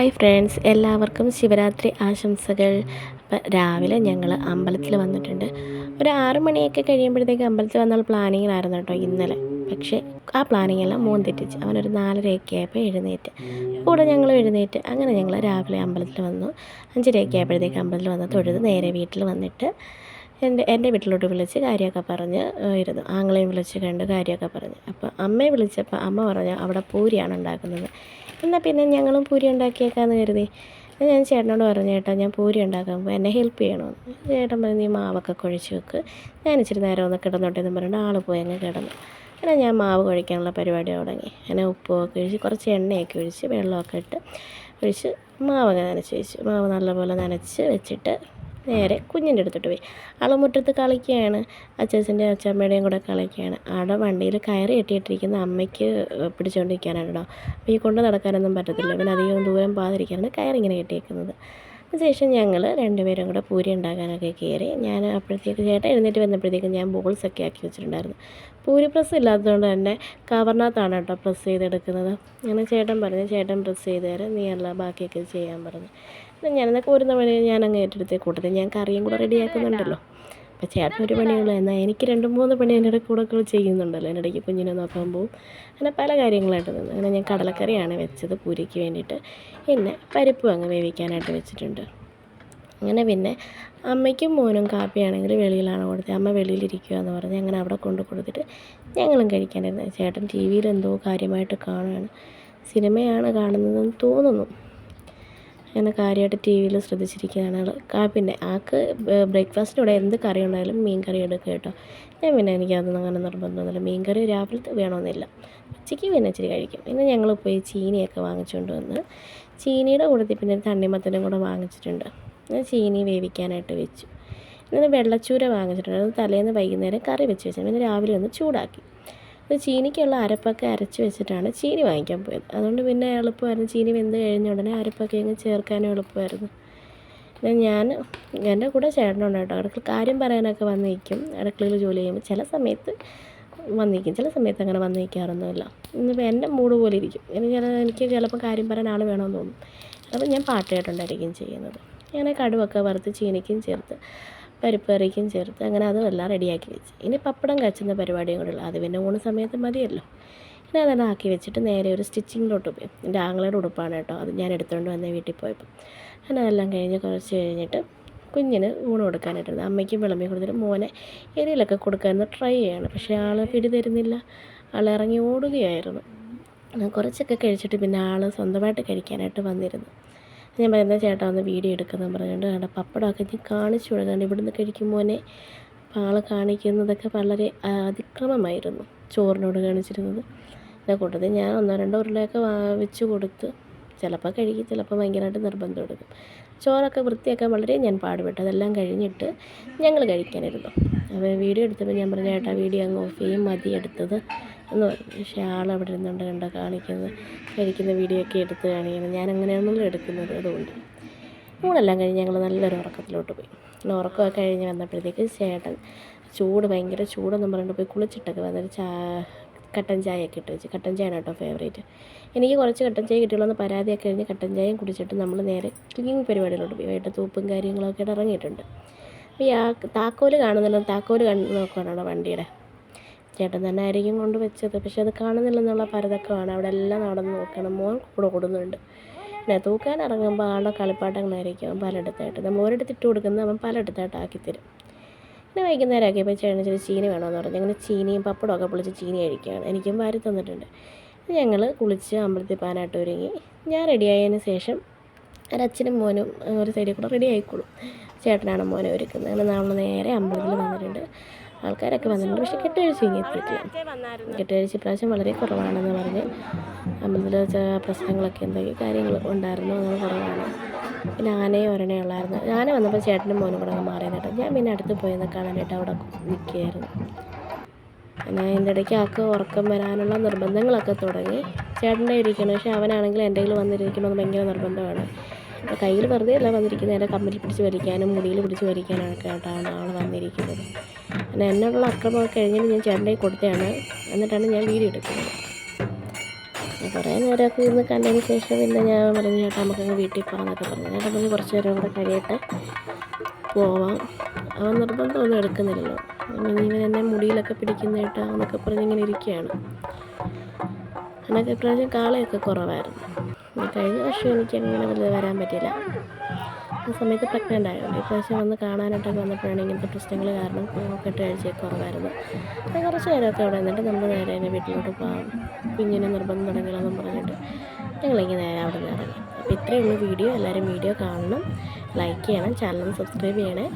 Hi friends, എല്ലാവർക്കും ശിവരാത്രി ആശംസകൾ. രാവിലെ ഞങ്ങൾ അമ്പലത്തിൽ വന്നിട്ടുണ്ട്. ഒരു 6 മണിയൊക്കെ കഴിയുമ്പോഴത്തേക്ക് അമ്പലത്തിൽ വന്നാൽ പ്ലാനിങ്ങിലായിരുന്നു കേട്ടോ ഇന്നലെ. പക്ഷേ ആ പ്ലാനിങ്ങെല്ലാം മോൻ തെറ്റിച്ച്. അവനൊരു 4:30 ആയപ്പോൾ എഴുന്നേറ്റ്, കൂടെ ഞങ്ങൾ എഴുന്നേറ്റ്. അങ്ങനെ ഞങ്ങൾ രാവിലെ അമ്പലത്തിൽ വന്നു. 5:30 ആയപ്പോഴത്തേക്ക് അമ്പലത്തിൽ വന്ന് തൊഴുത് നേരെ വീട്ടിൽ വന്നിട്ട് എൻ്റെ വീട്ടിലോട്ട് വിളിച്ച് കാര്യമൊക്കെ പറഞ്ഞ് ഇരുന്നു. ആങ്ങളെയും വിളിച്ച് കണ്ട് കാര്യമൊക്കെ പറഞ്ഞു. അപ്പോൾ അമ്മയെ വിളിച്ചപ്പോൾ അമ്മ പറഞ്ഞു അവിടെ പൂരിയാണ് ഉണ്ടാക്കുന്നത്. എന്നാൽ പിന്നെ ഞങ്ങളും പൂരി ഉണ്ടാക്കിയേക്കാമെന്ന് കരുതി. ഞാൻ ചേട്ടനോട് പറഞ്ഞു, ചേട്ടാ ഞാൻ പൂരി ഉണ്ടാക്കുമ്പോൾ എന്നെ ഹെൽപ്പ് ചെയ്യണമെന്ന്. ചേട്ടൻ പറഞ്ഞു നീ മാവൊക്കെ കുഴച്ച് വെക്ക്, ഞാൻ ഇച്ചിരി നേരം ഒന്ന് കിടന്നോട്ടെന്ന് പറഞ്ഞിട്ട് ആൾ പോയി അങ്ങ് കിടന്നു. അങ്ങനെ ഞാൻ മാവ് കുഴയ്ക്കാനുള്ള പരിപാടി തുടങ്ങി. അങ്ങനെ ഉപ്പൊക്കെ ഒഴിച്ച് കുറച്ച് എണ്ണയൊക്കെ ഒഴിച്ച് വെള്ളമൊക്കെ ഇട്ട് ഒഴിച്ച് മാവൊക്കെ നനച്ച് വെച്ചു. മാവ് നല്ലപോലെ നനച്ച് വെച്ചിട്ട് നേരെ കുഞ്ഞിൻ്റെ അടുത്തോട്ട് പോയി. ആൾ മുറ്റത്ത് കളിക്കുകയാണ്, അച്ഛൻ്റെ അച്ഛമ്മയുടെയും കൂടെ കളിക്കുകയാണ്. അവിടെ വണ്ടിയിൽ കയറി കെട്ടിയിട്ടിരിക്കുന്ന അമ്മയ്ക്ക് പിടിച്ചുകൊണ്ടിരിക്കാനാണ് കേട്ടോ. അപ്പോൾ ഈ കൊണ്ട് നടക്കാനൊന്നും പറ്റത്തില്ല, പിന്നെ അധികം ദൂരം പോകാതിരിക്കാനാണ് കയറിങ്ങനെ കെട്ടിയേക്കുന്നത്. അതിനുശേഷം ഞങ്ങൾ രണ്ടുപേരും കൂടെ പൂരി ഉണ്ടാക്കാനൊക്കെ കയറി. ഞാൻ അപ്പോഴത്തേക്ക് ചേട്ടൻ എഴുന്നേറ്റ് വന്നപ്പോഴത്തേക്കും ഞാൻ ബോൾസൊക്കെ ആക്കി വെച്ചിട്ടുണ്ടായിരുന്നു. പൂരി പ്രസ് ഇല്ലാത്തതുകൊണ്ട് തന്നെ കവറിനകത്താണ് കേട്ടോ പ്രസ് ചെയ്തെടുക്കുന്നത്. അങ്ങനെ ചേട്ടൻ പറഞ്ഞു, ചേട്ടൻ പ്രസ് ചെയ്ത് തരാം, നീ അല്ല ബാക്കിയൊക്കെ ചെയ്യാൻ പറഞ്ഞു. ഞാനെന്നാൽ കോരുന്ന പണി ഞാനങ്ങ് ഏറ്റെടുത്തേ കൂട്ടത്തിൽ ഞാൻ കറിയും കൂടെ റെഡിയാക്കുന്നുണ്ടല്ലോ. അപ്പോൾ ചേട്ടൻ ഒരു പണിയുള്ളൂ, എന്നാൽ എനിക്ക് 2-3 പണി എൻ്റെ കൂടെ ചെയ്യുന്നുണ്ടല്ലോ. എൻ്റെ ഇടയ്ക്ക് കുഞ്ഞിനെ നോക്കാൻ പോവും, അങ്ങനെ പല കാര്യങ്ങളായിട്ട് നിന്ന്. അങ്ങനെ ഞാൻ കടലക്കറിയാണ് വെച്ചത് പൂരിക്ക് വേണ്ടിയിട്ട്. പിന്നെ പരിപ്പും അങ്ങ് വേവിക്കാനായിട്ട് വെച്ചിട്ടുണ്ട്. അങ്ങനെ പിന്നെ അമ്മയ്ക്കും മോനും കാപ്പിയാണെങ്കിൽ വെളിയിലാണ് കൊടുത്തത്. അമ്മ വെളിയിലിരിക്കുക എന്ന് പറഞ്ഞ് അങ്ങനെ അവിടെ കൊണ്ട് കൊടുത്തിട്ട് ഞങ്ങളും കഴിക്കാനായിരുന്നു. ചേട്ടൻ ടി വിയിൽ എന്തോ കാര്യമായിട്ട് കാണുകയാണ്, സിനിമയാണ് കാണുന്നതെന്ന് തോന്നുന്നു. അങ്ങനെ കാര്യമായിട്ട് ടി വിയിൽ ശ്രദ്ധിച്ചിരിക്കുകയാണ് ആൾ. പിന്നെ ആൾക്ക് ബ്രേക്ക്ഫാസ്റ്റിൻ്റെ കൂടെ എന്ത് കറി ഉണ്ടായാലും മീൻ കറി എടുക്കുക കേട്ടോ. ഞാൻ പിന്നെ എനിക്കതൊന്നും അങ്ങനെ നിർബന്ധമൊന്നുമില്ല, മീൻ കറി രാവിലത്തെ വേണമെന്നില്ല, ഉച്ചയ്ക്ക് പിന്നെ ഇച്ചിരി കഴിക്കും. പിന്നെ ഞങ്ങൾ പോയി ചീനിയൊക്കെ വാങ്ങിച്ചുകൊണ്ട് വന്ന് ചീനിയുടെ കൂട്ടത്തിൽ പിന്നെ തണ്ണിമത്തനും കൂടെ വാങ്ങിച്ചിട്ടുണ്ട്. ഞാൻ ചീനി വേവിക്കാനായിട്ട് വെച്ചു. പിന്നെ വെള്ളച്ചൂര വാങ്ങിച്ചിട്ടുണ്ട്, അത് തലേന്ന് വൈകുന്നേരം കറി വെച്ച് വെച്ചു. പിന്നെ രാവിലെ ഒന്ന് ചൂടാക്കി. അത് ചീനിക്കുള്ള അരപ്പൊക്കെ അരച്ച് വെച്ചിട്ടാണ് ചീനി വാങ്ങിക്കാൻ പോയത്. അതുകൊണ്ട് പിന്നെ എളുപ്പമായിരുന്നു, ചീനി വെന്ത് കഴിഞ്ഞ ഉടനെ അരപ്പൊക്കെ അങ്ങ് ചേർക്കാനും എളുപ്പമായിരുന്നു. പിന്നെ ഞാൻ എൻ്റെ കൂടെ ചേട്ടനുണ്ട് കേട്ടോ. അടുക്കള കാര്യം പറയാനൊക്കെ വന്ന് നിൽക്കും, അടുക്കളയിൽ ജോലി ചെയ്യുമ്പോൾ ചില സമയത്ത് വന്ന് നിൽക്കും, ചില സമയത്ത് അങ്ങനെ വന്ന് നിൽക്കാറൊന്നുമില്ല. ഇന്നിപ്പോൾ എൻ്റെ മൂഡ് പോലെ ഇരിക്കും. എനിക്ക് ചിലപ്പോൾ കാര്യം പറയാൻ ആൾ വേണമെന്ന് തോന്നും. അപ്പോൾ ഞാൻ പാട്ട് കേട്ടുകൊണ്ടായിരിക്കും ചെയ്യുന്നത്. അങ്ങനെ കടുവൊക്കെ വറുത്ത് ചീനിക്കും ചേർത്ത് പരിപ്പ് കറിക്കും ചേർത്ത് അങ്ങനെ അതും എല്ലാം റെഡിയാക്കി വെച്ച്. ഇനി പപ്പടം കാച്ചുന്ന പരിപാടിയും കൂടെ ഉള്ളു, അത് പിന്നെ ഊണ് സമയത്ത് മതിയല്ലോ. പിന്നെ അതെല്ലാം ആക്കി വെച്ചിട്ട് നേരെ ഒരു സ്റ്റിച്ചിങ്ങിലോട്ട് പോയി. എൻ്റെ ആങ്ങളയുടെ ഉടുപ്പാണ് കേട്ടോ, അത് ഞാൻ എടുത്തുകൊണ്ട് വന്ന വീട്ടിൽ പോയപ്പോൾ. അങ്ങനെ അതെല്ലാം കഴിഞ്ഞ് കുറച്ച് കഴിഞ്ഞിട്ട് കുഞ്ഞിന് ഊണ് കൊടുക്കാനായിട്ടുണ്ട്. അമ്മയ്ക്കും വിളമ്പി കൊടുത്തിട്ട് മോനെ എരിയിലൊക്കെ കൊടുക്കാമെന്ന് ട്രൈ ചെയ്യണം. പക്ഷേ ആൾ പിടി തരുന്നില്ല, ആൾ ഇറങ്ങി ഓടുകയായിരുന്നു. കുറച്ചൊക്കെ കഴിച്ചിട്ട് പിന്നെ ആൾ സ്വന്തമായിട്ട് കഴിക്കാനായിട്ട് വന്നിരുന്നു. ഞാൻ പറയുന്നത് ചേട്ടാ ഒന്ന് വീഡിയോ എടുക്കുന്നെന്ന് പറഞ്ഞുകൊണ്ട് അവിടെ പപ്പടമൊക്കെ ഞാൻ കാണിച്ചു കൊടുക്കാണ്ട് ഇവിടുന്ന് കഴിക്കുമ്പോഴേ ആൾ കാണിക്കുന്നതൊക്കെ വളരെ അതിക്രമമായിരുന്നു ചോറിനോട് കാണിച്ചിരുന്നത്. എൻ്റെ കൂട്ടത്തിൽ ഞാൻ 1-2 ഉരുളയൊക്കെ വെച്ച് കൊടുത്ത് ചിലപ്പോൾ കഴിക്കും, ചിലപ്പോൾ ഭയങ്കരമായിട്ട് നിർബന്ധം എടുക്കും. ചോറൊക്കെ വൃത്തിയാക്കാൻ വളരെ ഞാൻ പാടുപെട്ടു. അതെല്ലാം കഴിഞ്ഞിട്ട് ഞങ്ങൾ കഴിക്കാനിരുന്നു. അപ്പോൾ വീഡിയോ എടുത്തപ്പോൾ ഞാൻ പറഞ്ഞു ചേട്ടാ വീഡിയോ അങ്ങ് ഓഫ് ചെയ്യും, മതി എടുത്തത് എന്ന് പറഞ്ഞു. പക്ഷേ ആളവിടെ ഇരുന്നുകൊണ്ട് കണ്ടോ കാണിക്കുന്നത്, കഴിക്കുന്ന വീഡിയോ ഒക്കെ എടുത്ത് കാണിക്കുന്നത്. ഞാൻ അങ്ങനെയാണല്ലോ എടുക്കുന്നത്. അതുകൊണ്ട് ഊണെല്ലാം കഴിഞ്ഞ് ഞങ്ങൾ നല്ലൊരു ഉറക്കത്തിലോട്ട് പോയി. ഉറക്കമൊക്കെ കഴിഞ്ഞ് വന്നപ്പോഴത്തേക്ക് ചേട്ടൻ ഭയങ്കര ചൂടെന്നും പറഞ്ഞിട്ട് പോയി കുളിച്ചിട്ടൊക്കെ വന്നിട്ട് കട്ടൻ ചായയൊക്കെ ഇട്ട് വെച്ച്. കട്ടൻ ചായയാണ് കേട്ടോ ഫേവറേറ്റ്. എനിക്ക് കുറച്ച് കട്ടൻ ചായ കിട്ടിയുള്ളൂ പരാതിയൊക്കെ കഴിഞ്ഞ് കട്ടൻ ചായയും കുടിച്ചിട്ട് നമ്മൾ നേരെ ക്ലീനിങ് പരിപാടിയിലോട്ട് പോയി. വൈകിട്ട് തൂപ്പും കാര്യങ്ങളൊക്കെ ആയിട്ട് ഇറങ്ങിയിട്ടുണ്ട്. അപ്പോൾ ഈ താക്കോല് കാണുന്നില്ല, താക്കോല് നോക്കുകയാണോ വണ്ടിയുടെ. ചേട്ടൻ തന്നെ ആയിരിക്കും കൊണ്ട് വെച്ചത്, പക്ഷെ അത് കാണുന്നില്ലെന്നുള്ള പരതക്കമാണ്. അവിടെ എല്ലാം നടന്ന് നോക്കണം. മോൻ കൂടെ കൊടുക്കുന്നുണ്ട്. പിന്നെ തൂക്കാൻ ഇറങ്ങുമ്പോൾ ആളുടെ കളിപ്പാട്ടങ്ങളായിരിക്കും അവൻ പലയിടത്തായിട്ട്. നമ്മൾ ഒരിടത്ത് ഇട്ട് കൊടുക്കുന്നത് അവൻ പലയിടത്തായിട്ട് ആക്കിത്തരും. പിന്നെ വൈകുന്നേരം ആക്കിയപ്പോൾ ചേട്ടൻ ഇച്ചിരി ചീനി വേണമെന്ന് പറഞ്ഞു. അങ്ങനെ ചീനിയും പപ്പടമൊക്കെ പൊളിച്ച് ചീനി കഴിക്കുകയാണ്. എനിക്കും വാരി തന്നിട്ടുണ്ട്. ഞങ്ങൾ കുളിച്ച് അമ്പലത്തിൽ പോകാനായിട്ട് ഒരുങ്ങി. ഞാൻ റെഡിയായതിന് ശേഷം ഒരച്ഛനും മോനും ഒരു സൈഡിൽ കൂടെ റെഡി ആയിക്കോളും. ചേട്ടനാണ് മോനെ ഒരുക്കുന്നത്. അങ്ങനെ നമ്മൾ നേരെ അമ്പലത്തിൽ വന്നിട്ടുണ്ട്. ആൾക്കാരൊക്കെ വന്നിട്ടുണ്ട്, പക്ഷേ കെട്ടുകഴിച്ച് ഇങ്ങനെ എത്തിയിട്ടില്ല. കെട്ടുകഴിച്ച് ഇപ്രാവശ്യം വളരെ കുറവാണെന്ന് പറഞ്ഞ് അമ്പലത്തിൽ പ്രശ്നങ്ങളൊക്കെ എന്തൊക്കെ കാര്യങ്ങൾ ഉണ്ടായിരുന്നു, അങ്ങനെ കുറവാണ്. പിന്നെ ആനയും ഒരെണ്ണയും ഉള്ളായിരുന്നു. ആന വന്നപ്പോൾ ചേട്ടനും മോനും കൂടെ അങ്ങ് മാറി കേട്ടോ. ഞാൻ പിന്നെ അടുത്ത് പോയെന്ന് കാണാനായിട്ട് അവിടെ നിൽക്കുകയായിരുന്നു. പിന്നെ അതിൻ്റെ ഇടയ്ക്ക് ആൾക്ക് ഉറക്കം വരാനുള്ള നിർബന്ധങ്ങളൊക്കെ തുടങ്ങി. ചേട്ടൻ്റെ ഇരിക്കണം, പക്ഷേ അവനാണെങ്കിൽ എൻ്റെ കയ്യിൽ വന്നിരിക്കണമെന്ന് ഭയങ്കര നിർബന്ധമാണ്. കയ്യിൽ വെറുതെ അല്ല വന്നിരിക്കുന്നത്, എൻ്റെ കമ്പിൽ പിടിച്ച് വലിക്കാനും മുടിയിൽ പിടിച്ച് വലിക്കാനൊക്കെ ആയിട്ടാണ് ആൾ വന്നിരിക്കുന്നത്. പിന്നെ എന്നുള്ള അക്രമമൊക്കെ കഴിഞ്ഞിട്ട് ഞാൻ ചേട്ടൻ്റെ കൊടുത്തതാണ്, എന്നിട്ടാണ് ഞാൻ വീഡിയോ എടുക്കുന്നത്. കുറേ നേരമൊക്കെ ഇരുന്ന് കണ്ടതിന് ശേഷം പിന്നെ ഞാൻ പറഞ്ഞു ചേട്ടാ നമുക്കങ്ങ് വീട്ടിൽ പോകാമെന്നൊക്കെ പറഞ്ഞു. ചേട്ടാ പറഞ്ഞ് കുറച്ച് നേരം കൂടെ കഴിയട്ടെ പോവാം, അവൻ നിർബന്ധമൊന്നും എടുക്കുന്നില്ലല്ലോ, ഇങ്ങനെ എന്നെ മുടിയിലൊക്കെ പിടിക്കുന്ന കേട്ടോ എന്നൊക്കെ പറഞ്ഞിങ്ങനെ ഇരിക്കുകയാണ്. എന്നൊക്കെ ഇപ്രാവശ്യം കാളയൊക്കെ കുറവായിരുന്നു. കഴിഞ്ഞ വർഷം എനിക്ക് അങ്ങനെ വലുത് വരാൻ പറ്റിയില്ല, ആ സമയത്ത് പ്രഗ്നൻ്റ് ആയതുകൊണ്ട്. ഇപ്രാവശ്യം വന്ന് കാണാനായിട്ടൊക്കെ വന്നപ്പോഴാണ് ഇങ്ങനത്തെ പ്രശ്നങ്ങൾ കാരണം കെട്ടുകാഴ്ചയൊക്കെ കുറവായിരുന്നു. അപ്പോൾ കുറച്ച് നേരമൊക്കെ അവിടെ നിന്നിട്ട് നമ്മൾ നേരെ എൻ്റെ വീട്ടിലോട്ട് പോകാം, കുഞ്ഞിനെ നിർബന്ധം തുടങ്ങില്ലെന്നും പറഞ്ഞിട്ട് ഞങ്ങളിങ്ങനെ നേരെ അവിടെ നിന്ന് ഇറങ്ങി. അപ്പോൾ ഇത്രയേ ഉള്ളൂ വീഡിയോ. എല്ലാവരും വീഡിയോ കാണണം, ലൈക്ക് ചെയ്യണം, ചാനൽ സബ്സ്ക്രൈബ് ചെയ്യണേ.